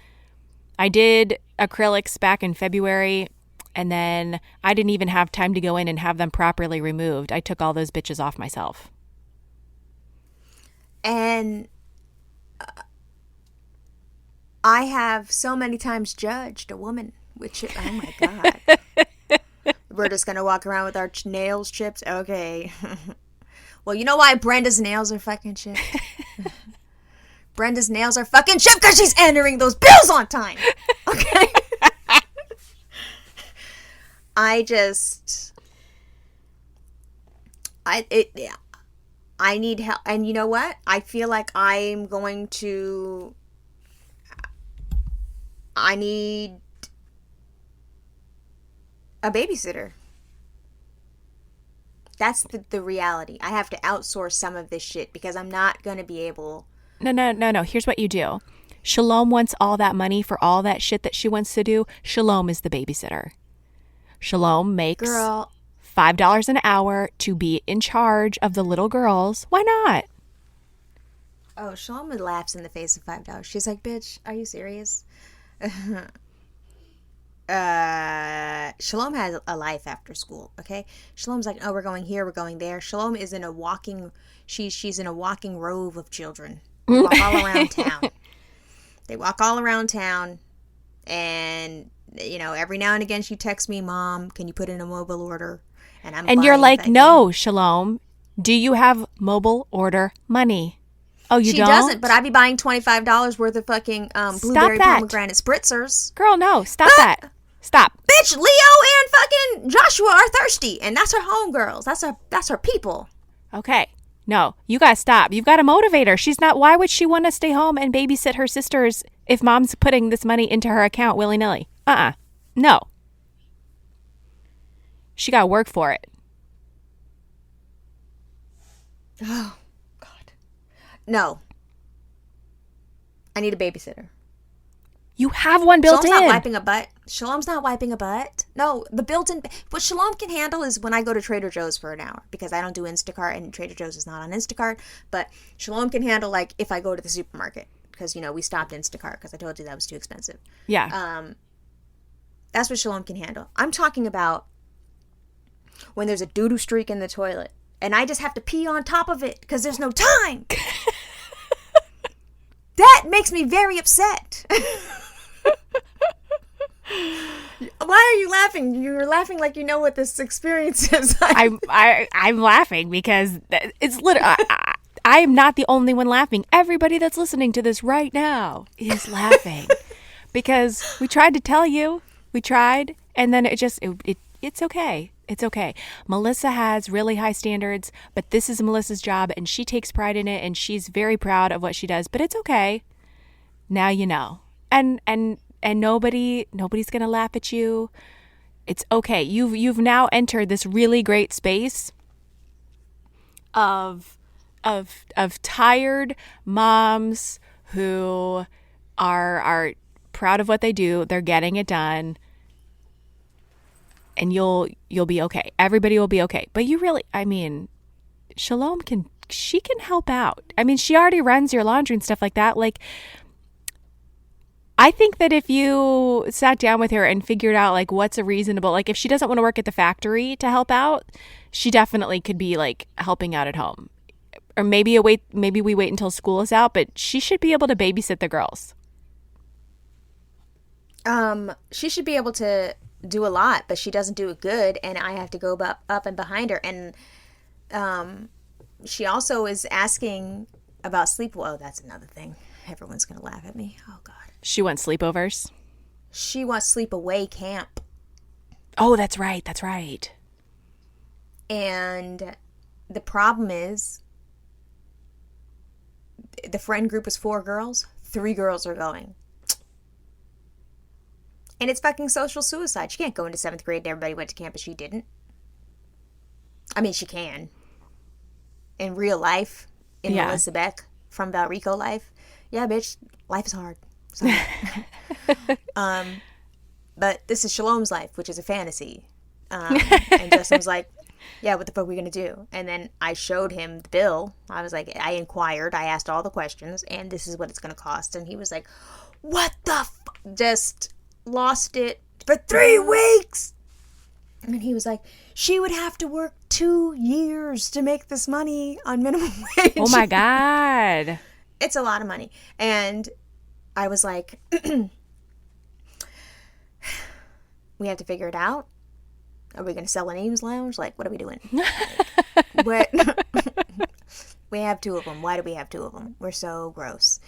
I did acrylics back in February, and then I didn't even have time to go in and have them properly removed. I took all those bitches off myself. And I have so many times judged a woman with oh my God. We're just going to walk around with our nails chipped? Okay. Well, you know why Brenda's nails are fucking chipped? Brenda's nails are fucking chipped because she's entering those bills on time. Okay? I need help. And you know what? I feel like I need a babysitter. That's the reality. I have to outsource some of this shit because I'm not going to be able. No. Here's what you do. Shalom wants all that money for all that shit that she wants to do. Shalom is the babysitter. Shalom makes $5 an hour to be in charge of the little girls. Why not? Oh, Shalom laughs in the face of $5. She's like, bitch, are you serious? Shalom has a life after school, okay? Shalom's like, oh, we're going here, we're going there. Shalom is in a walking, she's in a walking rove of children. They walk all around town. They walk all around town, and, every now and again she texts me, Mom, can you put in a mobile order? And you're like, no, Shalom, do you have mobile order money? Oh, you don't? She doesn't, but I'd be buying $25 worth of fucking blueberry pomegranate spritzers. Girl, no, stop that. Stop. Bitch, Leo and fucking Joshua are thirsty, and that's her homegirls. That's her people. Okay. No, you gotta stop. You've got to motivate her. She's not. Why would she want to stay home and babysit her sisters if Mom's putting this money into her account willy-nilly? No. She got to work for it. Oh, God. No. I need a babysitter. You have one built in. Shalom's not wiping a butt. Shalom's not wiping a butt. No, the built-in. What Shalom can handle is when I go to Trader Joe's for an hour, because I don't do Instacart, and Trader Joe's is not on Instacart. But Shalom can handle, like, if I go to the supermarket, because, we stopped Instacart because I told you that was too expensive. Yeah. That's what Shalom can handle. I'm talking about when there's a doo-doo streak in the toilet, and I just have to pee on top of it because there's no time. That makes me very upset. Why are you laughing? You're laughing like you know what this experience is like. I'm laughing because it's literally. I am not the only one laughing. Everybody that's listening to this right now is laughing because we tried to tell you. We tried, and then it's okay. It's okay. Melissa has really high standards, but this is Melissa's job, and she takes pride in it, and she's very proud of what she does. But it's okay. Now you know, and nobody's gonna laugh at you. It's okay. You've now entered this really great space of tired moms who are proud of what they do. They're getting it done. And you'll be okay. Everybody will be okay. But Shalom can help out. I mean, she already runs your laundry and stuff like that. Like, I think that if you sat down with her and figured out like what's a reasonable, like if she doesn't want to work at the factory to help out, she definitely could be like helping out at home. Or maybe we wait until school is out, but she should be able to babysit the girls. She should be able to do a lot, but she doesn't do it good, and I have to go up and behind her. And she also is asking about sleep. Oh, that's another thing. Everyone's gonna laugh at me. Oh God. She wants sleepovers. She wants sleepaway camp. Oh, that's right. That's right. And the problem is, the friend group is 4 girls. 3 girls are going. And it's fucking social suicide. She can't go into 7th grade and everybody went to camp, but she didn't. I mean, she can. In real life, in Melissa Beck from Valrico life. Yeah, bitch, life is hard. Sorry. But this is Shalom's life, which is a fantasy. And Justin was like, yeah, what the fuck are we going to do? And then I showed him the bill. I was like, I inquired. I asked all the questions, and this is what it's going to cost. And he was like, what the fuck? Just lost it for 3 weeks. And he was like, she would have to work 2 years to make this money on minimum wage. Oh my God. It's a lot of money. And I was like, we have to figure it out. Are we going to sell an Ames lounge? Like, what are we doing? Like, what? We have 2 of them. Why do we have 2 of them? We're so gross.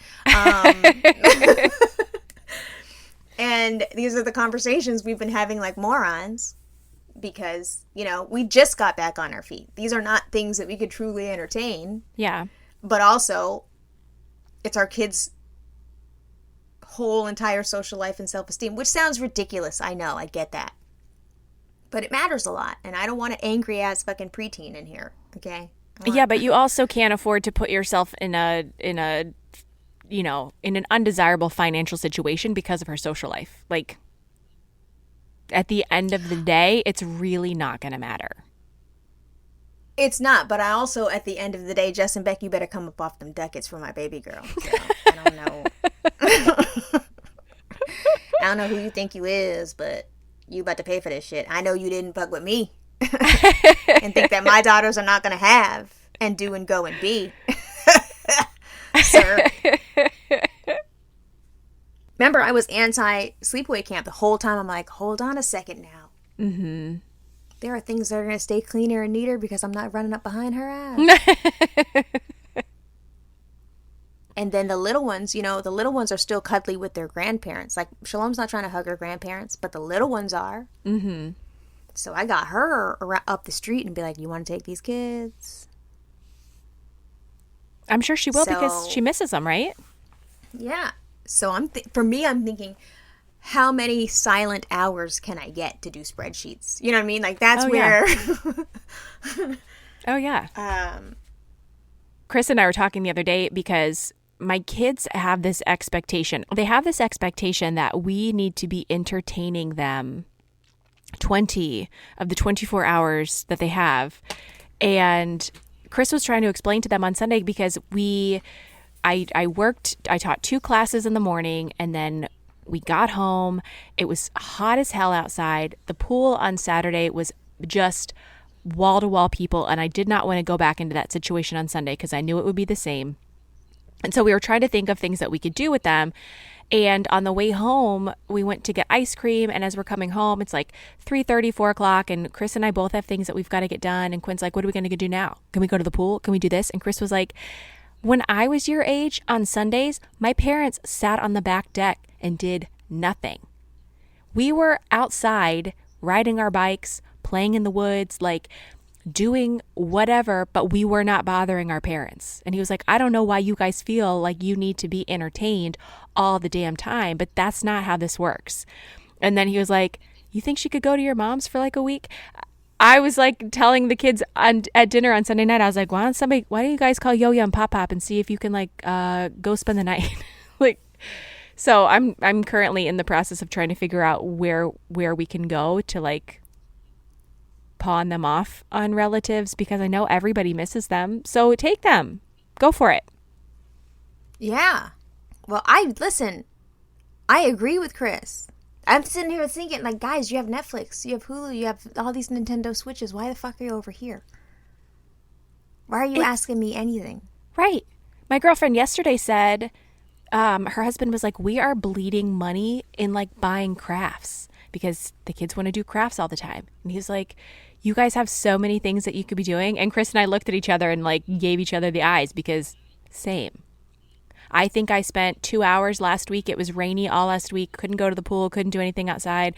And these are the conversations we've been having like morons because, you know, we just got back on our feet. These are not things that we could truly entertain. Yeah. But also, it's our kids' whole entire social life and self-esteem, which sounds ridiculous. I know. I get that. But it matters a lot. And I don't want an angry ass fucking preteen in here. Okay? Yeah, but you also can't afford to put yourself in an undesirable financial situation because of her social life. Like, at the end of the day, it's really not going to matter. It's not, but I also, at the end of the day, Jess and Beck, you better come up off them ducats for my baby girl. So, I don't know. I don't know who you think you is, but you about to pay for this shit. I know you didn't fuck with me and think that my daughters are not going to have and do and go and be. Sir. Remember, I was anti-sleepaway camp the whole time. I'm like, hold on a second now. Mm-hmm. There are things that are going to stay cleaner and neater because I'm not running up behind her ass. And then the little ones, the little ones are still cuddly with their grandparents. Like, Shalom's not trying to hug her grandparents, but the little ones are. Mm-hmm. So I got her up the street and be like, you want to take these kids? I'm sure she will because she misses them, right? Yeah. So I'm thinking, how many silent hours can I get to do spreadsheets? You know what I mean? Like, that's where... Yeah. Oh, yeah. Chris and I were talking the other day because my kids have this expectation. They have this expectation that we need to be entertaining them 20 of the 24 hours that they have. And Chris was trying to explain to them on Sunday because I taught 2 classes in the morning, and then we got home. It was hot as hell outside. The pool on Saturday was just wall-to-wall people, and I did not want to go back into that situation on Sunday because I knew it would be the same. And so we were trying to think of things that we could do with them. And on the way home, we went to get ice cream. And as we're coming home, it's like 3:30, 4 o'clock. And Chris and I both have things that we've got to get done. And Quinn's like, what are we going to do now? Can we go to the pool? Can we do this? And Chris was like, when I was your age on Sundays, my parents sat on the back deck and did nothing. We were outside riding our bikes, playing in the woods, like doing whatever, but we were not bothering our parents. And he was like, I don't know why you guys feel like you need to be entertained all the damn time, but that's not how this works. And then he was like, you think she could go to your mom's for like a week? I was like telling the kids at dinner on Sunday night, I was like, why don't you guys call Yo-Yo and Pop Pop and see if you can like go spend the night? Like, so I'm currently in the process of trying to figure out where we can go to like pawn them off on relatives, because I know everybody misses them. So take them. Go for it. Yeah. Well, listen, I agree with Chris. I'm sitting here thinking, like, guys, you have Netflix, you have Hulu, you have all these Nintendo Switches. Why the fuck are you over here? Why are you asking me anything? Right. My girlfriend yesterday said her husband was like, we are bleeding money in like buying crafts because the kids want to do crafts all the time. And he's like, you guys have so many things that you could be doing. And Chris and I looked at each other and like gave each other the eyes, because same. I think I spent 2 hours last week. It was rainy all last week. Couldn't go to the pool. Couldn't do anything outside.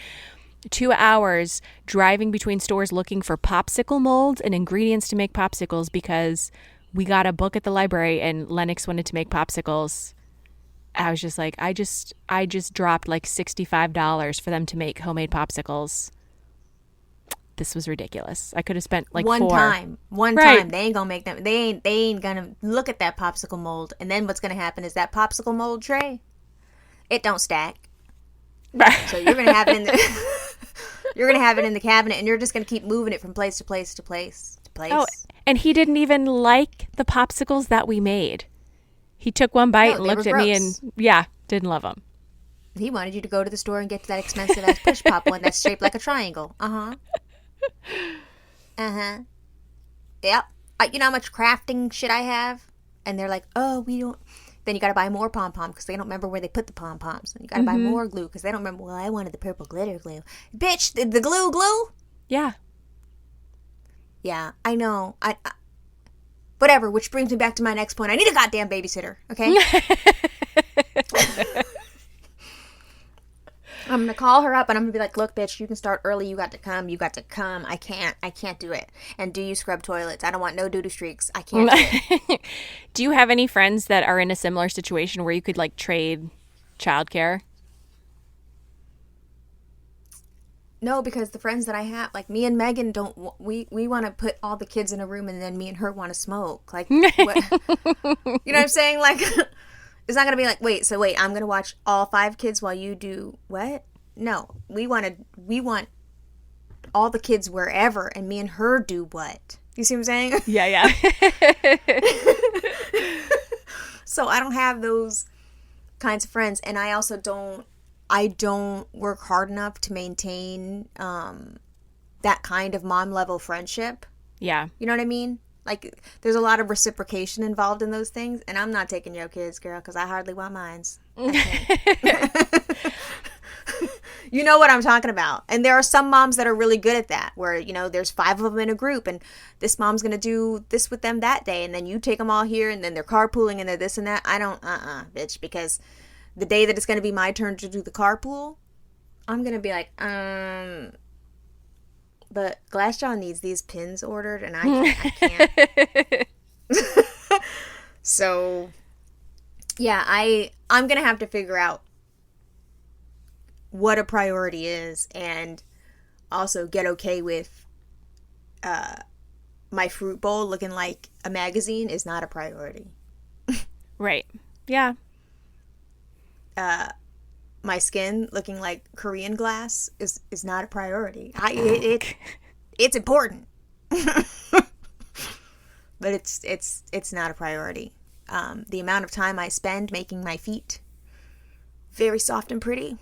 2 hours driving between stores looking for popsicle molds and ingredients to make popsicles, because we got a book at the library and Lennox wanted to make popsicles. I was just like, I just dropped like $65 for them to make homemade popsicles. This was ridiculous. I could have spent like one four. time. Right. They ain't gonna make them. They ain't gonna look at that popsicle mold. And then what's gonna happen is that popsicle mold tray, it don't stack. So you're gonna have it in the you're gonna have it in the cabinet, and you're just gonna keep moving it from place to place to place to place. Oh, and he didn't even like the popsicles that we made. He took one bite and looked at me and didn't love them. He wanted you to go to the store and get that expensive ass push pop one that's shaped like a triangle. Yep. You know how much crafting shit I have? And they're like, oh, we don't. Then you got to buy more pom-pom because they don't remember where they put the pom-poms. And you got to buy more glue because they don't remember, well, I wanted the purple glitter glue. Bitch, the glue? Yeah. Yeah, I know. Whatever, which brings me back to my next point. I need a goddamn babysitter, okay? I'm going to call her up and I'm going to be like, look, bitch, you can start early. You got to come. I can't do it. And do you scrub toilets? I don't want no doo-doo streaks. I can't do it. Do you have any friends that are in a similar situation where you could like trade childcare? No, because the friends that I have, like me and Megan, we want to put all the kids in a room and then me and her want to smoke. Like, what? You know what I'm saying? Like, it's not going to be like, wait, I'm going to watch all 5 kids while you do what? No, we want all the kids wherever and me and her do what? You see what I'm saying? Yeah. So I don't have those kinds of friends, and I also don't work hard enough to maintain that kind of mom level friendship. Yeah. You know what I mean? Like, there's a lot of reciprocation involved in those things, and I'm not taking your kids, girl, because I hardly want mines. You know what I'm talking about. And there are some moms that are really good at that, where, you know, there's 5 of them in a group, and this mom's going to do this with them that day, and then you take them all here, and then they're carpooling, and they're this and that. I don't, bitch, because the day that it's going to be my turn to do the carpool, I'm going to be like, but Glassjaw needs these pins ordered, and I can't. So, yeah, I'm going to have to figure out what a priority is, and also get okay with my fruit bowl looking like a magazine is not a priority. Right. Yeah. My skin looking like Korean glass is not a priority. It's important, but it's not a priority. The amount of time I spend making my feet very soft and pretty,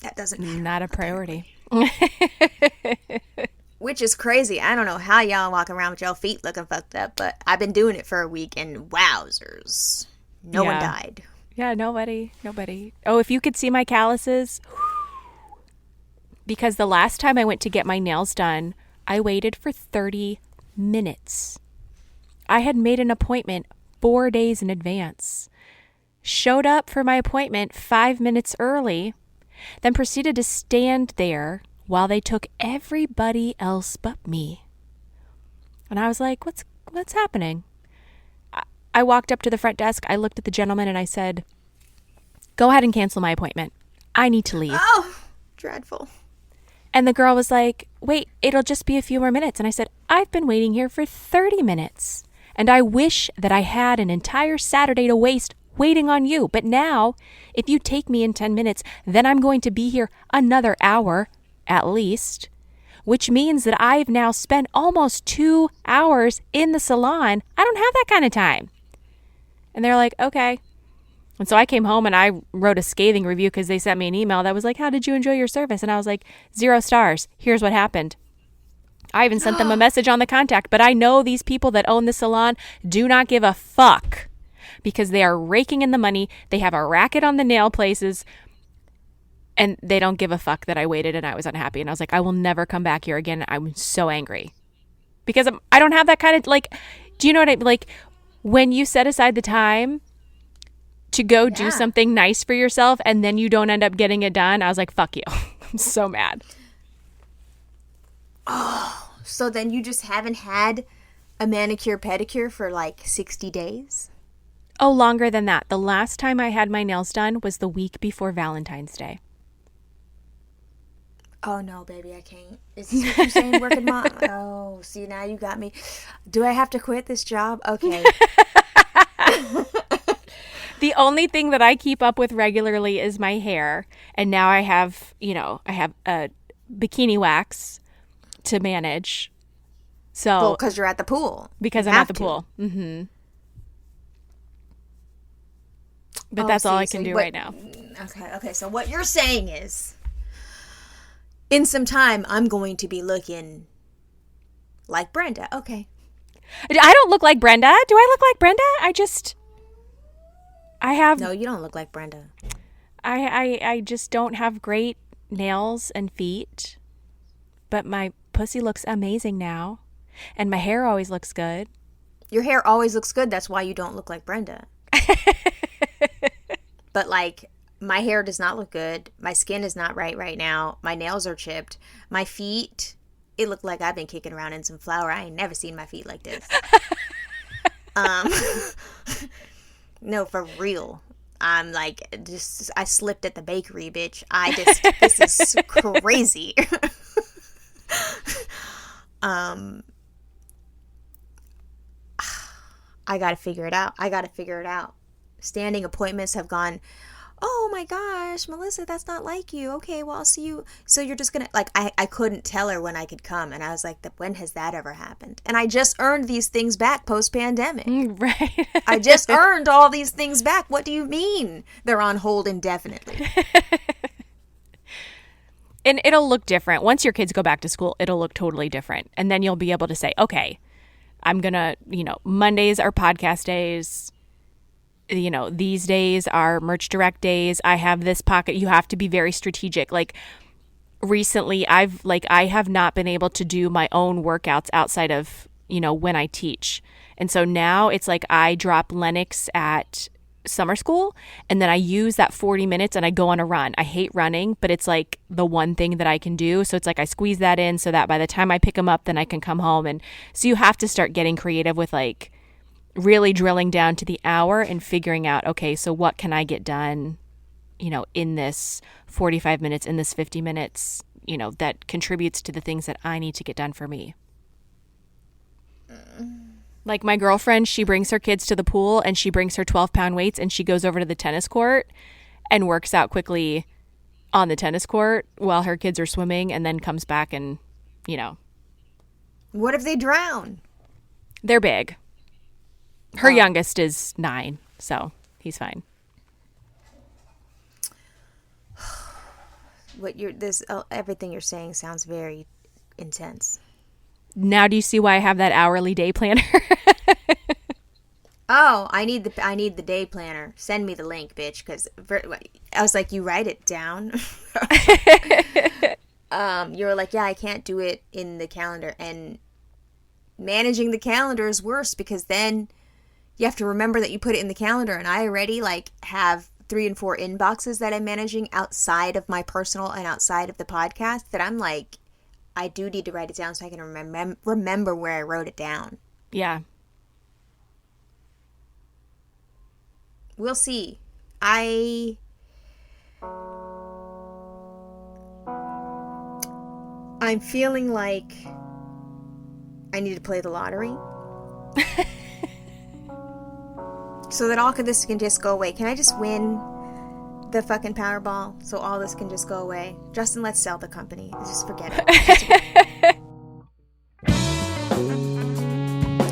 that doesn't matter. Not a priority. Which is crazy. I don't know how y'all walk around with y'all feet looking fucked up, but I've been doing it for a week and wowzers. No one Yeah. died. Yeah, nobody. Nobody. Oh, if you could see my calluses. Because the last time I went to get my nails done, I waited for 30 minutes. I had made an appointment 4 days in advance. Showed up for my appointment 5 minutes early, then proceeded to stand there while they took everybody else but me. And I was like, what's happening? I walked up to the front desk, I looked at the gentleman and I said, "Go ahead and cancel my appointment. I need to leave." Oh, dreadful. And the girl was like, "Wait, it'll just be a few more minutes." And I said, "I've been waiting here for 30 minutes. And I wish that I had an entire Saturday to waste waiting on you. But now, if you take me in 10 minutes, then I'm going to be here another hour at least, which means that I've now spent almost 2 hours in the salon. I don't have that kind of time." And they're like, "Okay." And so I came home and I wrote a scathing review because they sent me an email that was like, "How did you enjoy your service?" And I was like, 0 stars. Here's what happened. I even sent them a message on the contact, but I know these people that own the salon do not give a fuck because they are raking in the money. They have a racket on the nail places and they don't give a fuck that I waited and I was unhappy. And I was like, I will never come back here again. I'm so angry because I don't have that kind of like, do you know what I like? When you set aside the time to go do something nice for yourself and then you don't end up getting it done, I was like, fuck you. I'm so mad. Oh, so then you just haven't had a manicure pedicure for like 60 days? Oh, longer than that. The last time I had my nails done was the week before Valentine's Day. Oh no, baby, I can't. Is this what you're saying, working mom? Oh, see, now you got me. Do I have to quit this job? Okay. The only thing that I keep up with regularly is my hair. And now I have, I have a bikini wax to manage. So, Well, because you're at the pool. Because You I'm at have the to. pool. Mm-hmm. But Oh, that's all see, I can so do what- right now. Okay, so what you're saying is, in some time, I'm going to be looking like Brenda. Okay. I don't look like Brenda. Do I look like Brenda? I have No, you don't look like Brenda. I just don't have great nails and feet. But my pussy looks amazing now. And my hair always looks good. Your hair always looks good. That's why you don't look like Brenda. But like, my hair does not look good. My skin is not right now. My nails are chipped. My feet, it look like I've been kicking around in some flour. I ain't never seen my feet like this. No, for real. I'm like, just, I slipped at the bakery, bitch. This is crazy. I gotta figure it out. Standing appointments have gone, "Oh my gosh, Melissa, that's not like you. Okay, well, I'll see you." So you're just gonna, like, I couldn't tell her when I could come. And I was like, when has that ever happened? And I just earned these things back post-pandemic. Right. I just earned all these things back. What do you mean they're on hold indefinitely? And it'll look different. Once your kids go back to school, it'll look totally different. And then you'll be able to say, okay, I'm going to, Mondays are podcast days. These days are merch direct days. I have this pocket. You have to be very strategic. Like recently I have not been able to do my own workouts outside of, when I teach. And so now it's like I drop Lennox at summer school and then I use that 40 minutes and I go on a run. I hate running, but it's like the one thing that I can do. So it's like I squeeze that in so that by the time I pick them up, then I can come home. And so you have to start getting creative with like really drilling down to the hour and figuring out, okay, so what can I get done, in this 45 minutes, in this 50 minutes, that contributes to the things that I need to get done for me. Like my girlfriend, she brings her kids to the pool and she brings her 12-pound weights and she goes over to the tennis court and works out quickly on the tennis court while her kids are swimming and then comes back and, What if they drown? They're big. Her youngest is 9, so he's fine. Everything you're saying sounds very intense. Now do you see why I have that hourly day planner? Oh, I need the day planner. Send me the link, bitch, because I was like, you write it down. You were like, yeah, I can't do it in the calendar, and managing the calendar is worse because then you have to remember that you put it in the calendar, and I already like have 3 and 4 inboxes that I'm managing outside of my personal and outside of the podcast that I'm like, I do need to write it down so I can remember where I wrote it down. Yeah. We'll see. I'm feeling like I need to play the lottery. So that all of this can just go away. Can I just win the fucking Powerball so all this can just go away? Justin, let's sell the company. Just forget it.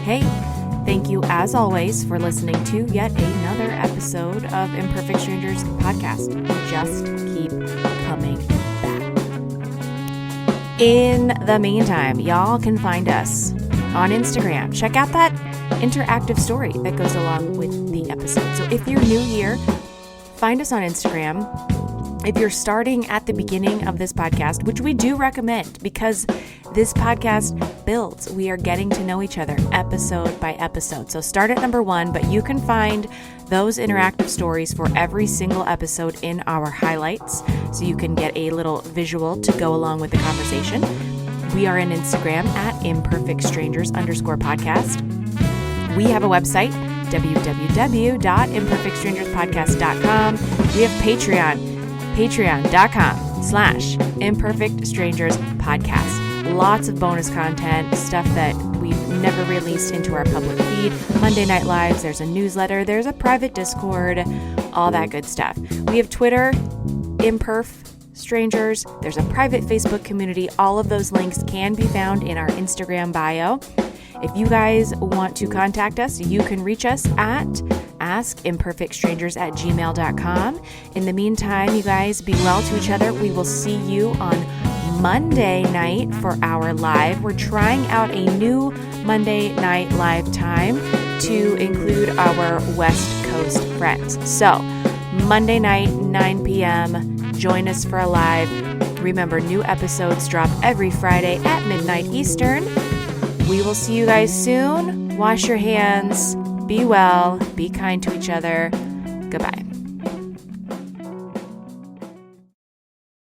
Hey, thank you as always for listening to yet another episode of Imperfect Strangers podcast. Just keep coming back. In the meantime, y'all can find us on Instagram. Check out that interactive story that goes along with the episode. So if you're new here, find us on Instagram. If you're starting at the beginning of this podcast, which we do recommend because this podcast builds, we are getting to know each other episode by episode. So start at number 1, but you can find those interactive stories for every single episode in our highlights. So you can get a little visual to go along with the conversation. We are on Instagram at imperfectstrangers_podcast. We have a website, www.imperfectstrangerspodcast.com. We have Patreon, patreon.com/imperfectstrangerspodcast. Lots of bonus content, stuff that we've never released into our public feed. Monday Night Lives, there's a newsletter, there's a private Discord, all that good stuff. We have Twitter, Imperf Strangers. There's a private Facebook community. All of those links can be found in our Instagram bio. If you guys want to contact us, you can reach us at askimperfectstrangers@gmail.com. In the meantime, you guys be well to each other. We will see you on Monday night for our live. We're trying out a new Monday night live time to include our West Coast friends. So Monday night, 9 p.m., join us for a live. Remember, new episodes drop every Friday at midnight Eastern. We will see you guys soon. Wash your hands. Be well. Be kind to each other. Goodbye.